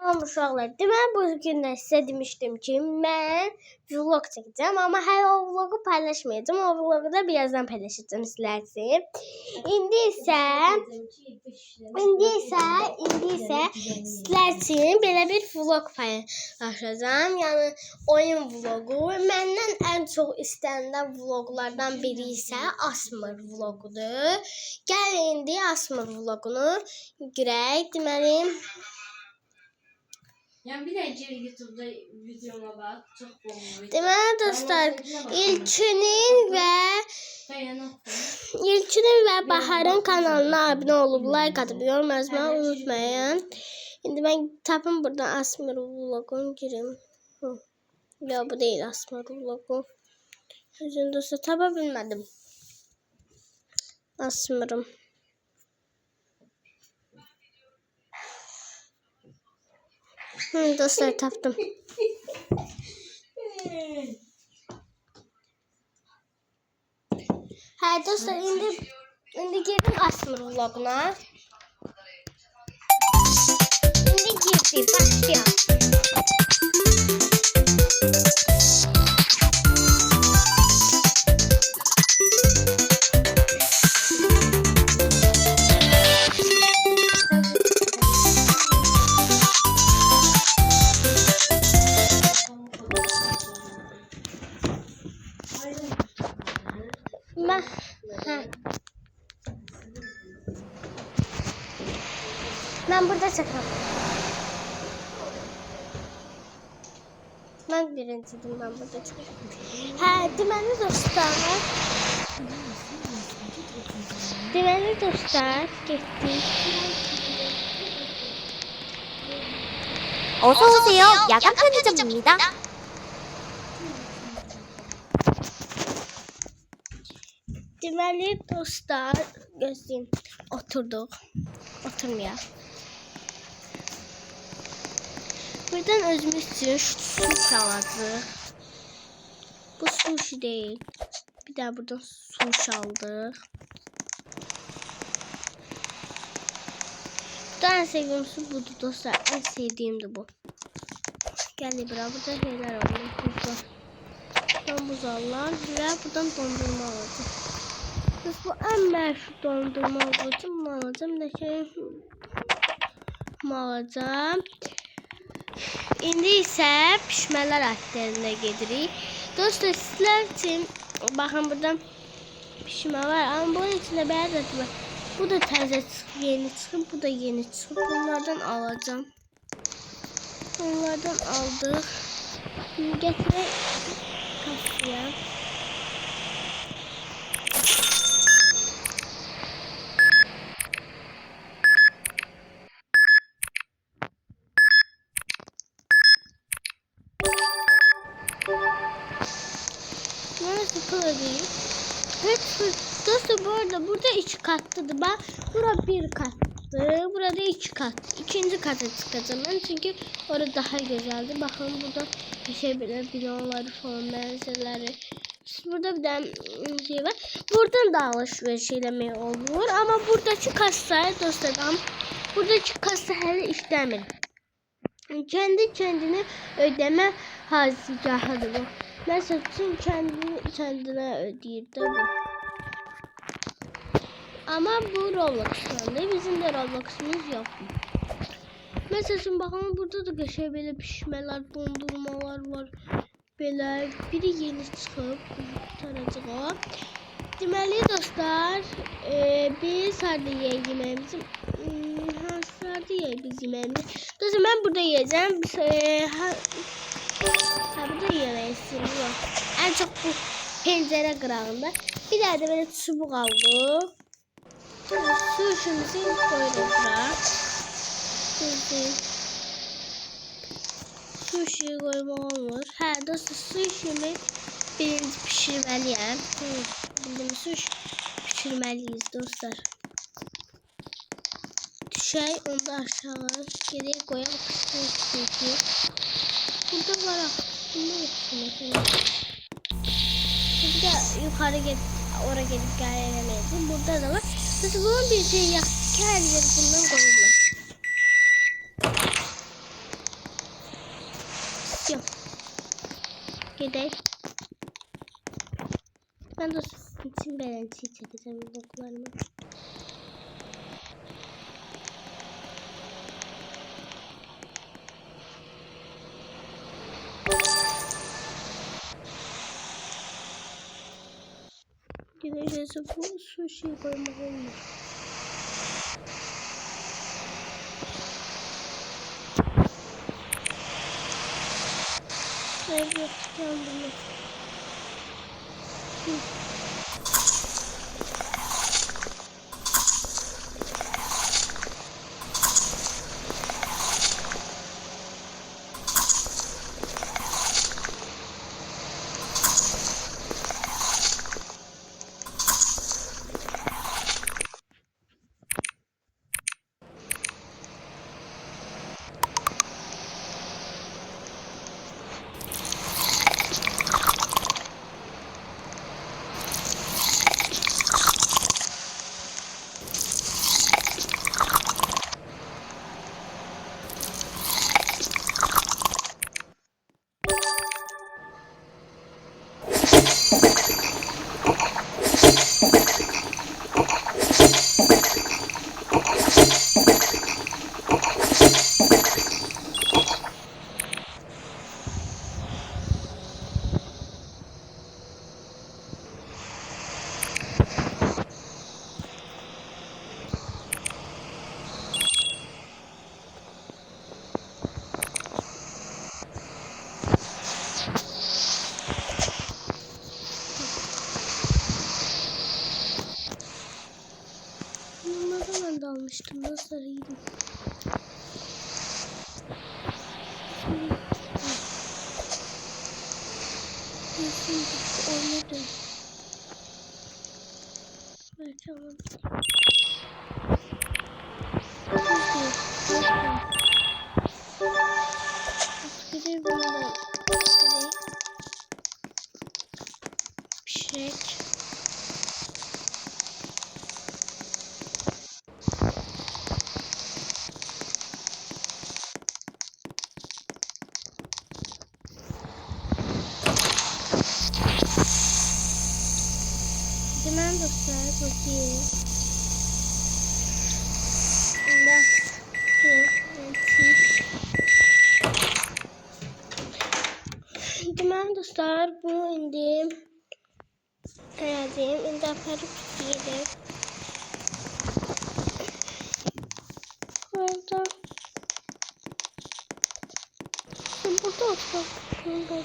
Uşaqlar, deməli bugün də sizə demişdim ki, mən vlog çəkəcəm, amma hələ o vlogu paylaşmayacağım. O vlogu da birazdan paylaşacağım sizlər üçün. İndi isə sizlər üçün belə bir vlog paylaşacağım. Yəni oyun vlogu. Məndən ən çox istənilən vloqlardan biri isə Asmır vlogudur. Gəlin indi Asmır vlogunu görək. Deməli yani bir de YouTube'da videoma bak. Çok bomba. Deməli dostlar, İlçinin və Baharın kanalına abunə olub, like atıb, yorum yazmayı unutmayın. İndi mən tapım buradan Asmır vlogun girim. Ya bu değil Asmır vlogu. Özün dostlar tapa bilmədim. Asmırım. Dostlar tapdım. Hə dostlar indi girdim Asmır vloguna. İndi girdik. Başlayalım. Ben burada çakalım. Ben birinciydim, ben burada çakalım. Deməli dostlar, getdik. 어서 오세요. 야간 편의점입니다. Deməli dostlar, gözləyim. Oturduq. Oturmayaq. Buradan özümüz üçün su çalacağıq. Bu sushi değil. Bir daha buradan su çaldıq. En sevdiğim su budur dostlar. En sevdiğim de bu. Geldi bura. Burada şeyler var. Buradan buzallar ve buradan dondurma alacağım. Bu en meşhur dondurma alacağım. Bunu alacağım. Alacağım. İndi isə pişmələr ətlərinə gedirik. Dostlar sizlər üçün baxın buradan pişmə var. Amma bunun içində bəyaz ət var. Bu da təzə çıxıb, yeni çıxıb, bu da yeni çıxıb. Bunlardan alacağım. Bunlardan aldıq. Şimdi gətirək kasaya. Dostlar bu arada burada 2 katlıdır. Bak burada 1 kattı. Burada 2 kat. İkinci kata çıkacağım ben çünkü orada daha güzeldi. Bakın burada bir şey böyle binaları falan benzerleri. Burada bir tane şey var. Buradan da alışveriş eləmək olur. Ama buradaki kassa dostlar, buradaki kassa hələ işləmir. Kendi kendine ödeme hazırlığı bu. Mesela tüm kendine ödeyir de bu. Ama bu Roblox'tan bizim de Roblox'umuz yok. Mesela şimdi bakalım burada da geçer böyle pişmeler, dondurmalar var. Böyle biri yeni çıkıp taracığa. Deməli dostlar, biz harda yiyək yeməğimizi? Harda yiyək biz yeməğimizi? Dostlar ben burada yiyeceğim. Burada yemək istəyirəm. En çok bu pencere qırağında. Bir daha da böyle çubuq aldım. Suşimizi koyduk bura. Sushi koymaq olmur. Hə dostlar, sushimi birinci pişirməliyəm. Bildim, sushi pişirməliyiz dostlar. Düşək, onu da aşağı geriye koyalım. Burada var. Bunu yapıştırmak. Bir de yukarı gelip oraya gelip gelemeyiz. Burada da var. Mesela bunun bir şey yaptık. Her yeri bundan koydular. Gidelim. Ben de sizin için beğençiyi çekeceğim vloglarımı. Gideceğiz bu sushi koymalıyım. Evet, yandım. Bunlardan ben de almıştım. Nasıl arayayım? Oynadım. Evet, tamam. Bir de bundan pişirek. Hemen dostlar bakayım. Hemen dostlar bunu indim. Herhalde indi aparıp giyelim. Orada. Burada otur. Burada.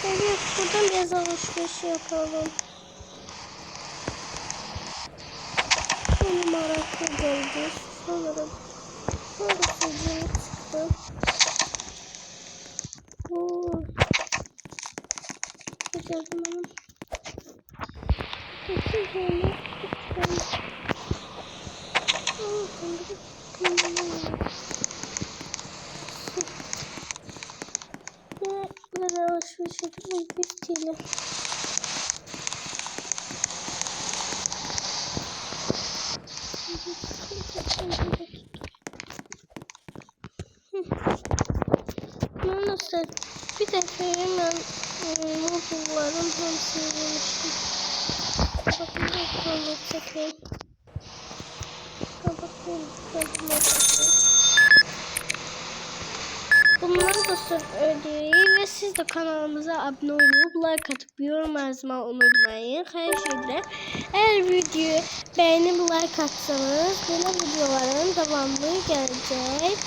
Evet, buradan biraz alışveriş yapalım. Benim meraklı geldi. Sanırım. Böyle sıcak çıktı. Ooo. Güzel benim. Peki böyle. Burada alışveriş edip bittiyle. Nasıl? Bir defa hemen mobilların hepsini yemiştim. Bakın da konu çekeyim. Bunlar da sırf ödeyi ve siz de kanalımıza abone olup like atıp yorum yazmayı unutmayın. Her şeyde eğer videoyu beğenip like atsanız böyle videoların devamlı gelecek.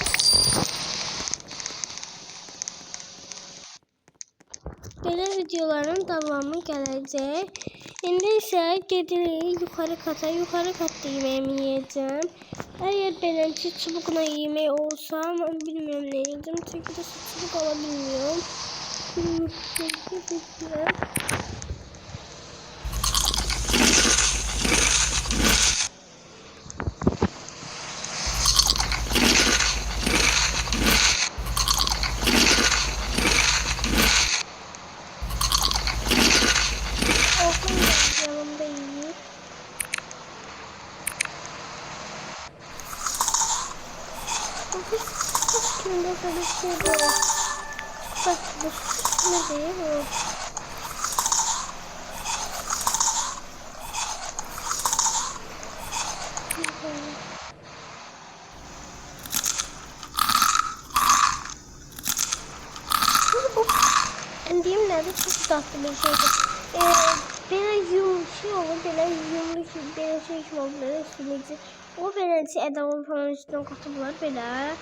Böyle videoların devamı gelecek. Şimdi ise gidelim yukarı katta yemeğimi yiyeceğim. Eğer benimki çubukla yemeği olsa bilmiyorum ne yiyeceğim. Çünkü de çubuk alabilmiyorum. Şimdi böyle şey böyle. Bak bu ne değil o. Diyeyim nerede çok tatlı bir şeydi. Böyle yumuşak olur, böyle yumuşak, böyle şey olur, böyle sümüksü. O böyle edamın falan üstüne katılırlar böyle.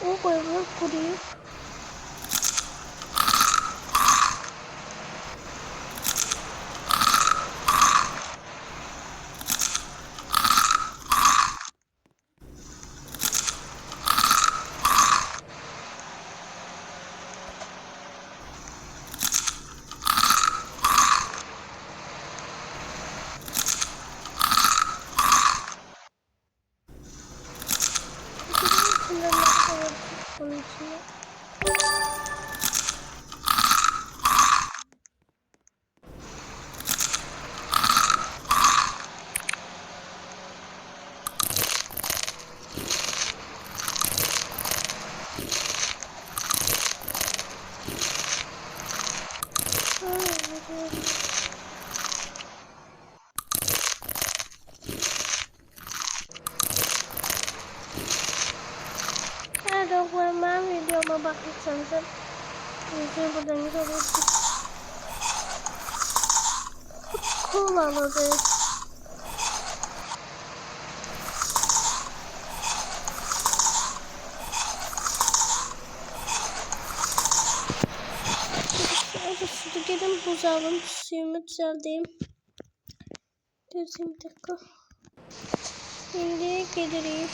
O koyulur, kuruyup. Onun içine. Arkadaşlar videoma bakırsanız yüzüğü buradan görebilirsiniz. Kullanıldı. Hadi gelin buzalım. Suyumu düzelteyim. Düzeyim bir dakika. Şimdi geliriz.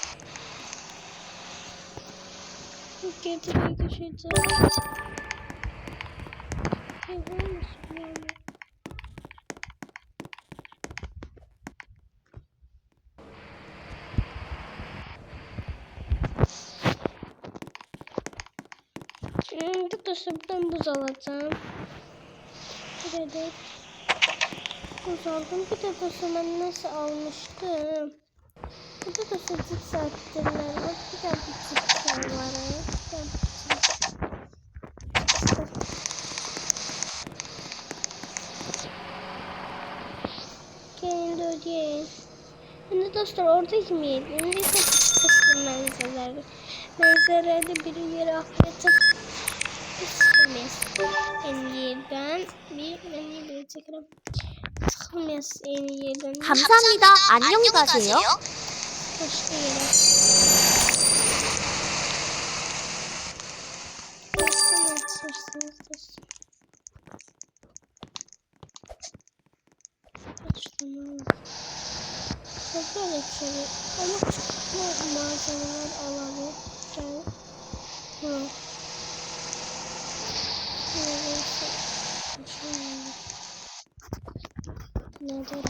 Getireyim düşeceğim. Şimdi buradan buz alacağım. Burada buz aldım. Bir de ben nasıl almıştım? Burada da sıcak saatlerler var. Bir de bir var. Gelin de ödeyin. Şimdi dostlar orada yemeyelim. Şimdi kısım manzaraları. Manzarada bir yere afiyete sıkılmayız. En yerden bir çekelim. Sıkılmayız en yerden. 감사합니다. 안녕히 가세요. Başka yere. Nasıl yatırsınız dostlar? Açtım. Çok böyle bir ama çok malzemeler alabileceğim. Yok. Nerede?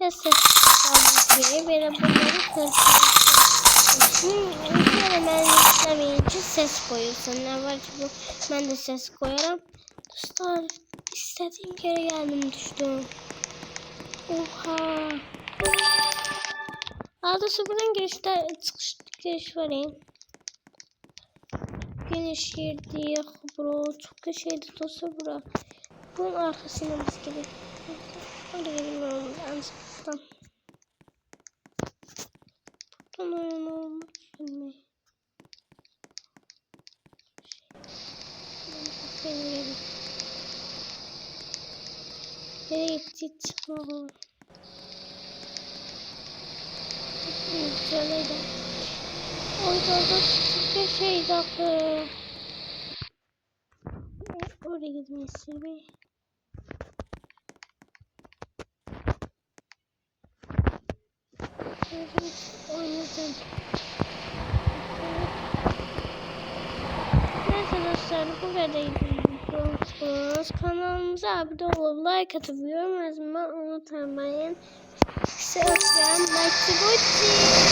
Ve ses tabii böyle bunları kırpıyorsun. Ben izlemeyin için ses koyuyorsun. Ne var ki bu? Ben de ses koyarım. Dostlar istediğim yere geldim düştüm. Oha. Arada sıfırdan girişte çıkış giriş var ya. Geniş yer değil bro. Çok şeydi dostu bura. Bunun arkasına biz gibi. Oraya bilmiyorum. Anlaşılan. Buradan oyun olmuş. Benim yerim. Nereye gitti çıkmalı. Güzeldi. Orada bir şey daha. Oraya gitmesi bir. Oynadım. Neyse dostlar bu kadarıydı. Kanalımıza abone olup like atıp yorum yazmayı unutmayın. Size öpüyorum. Bye bye.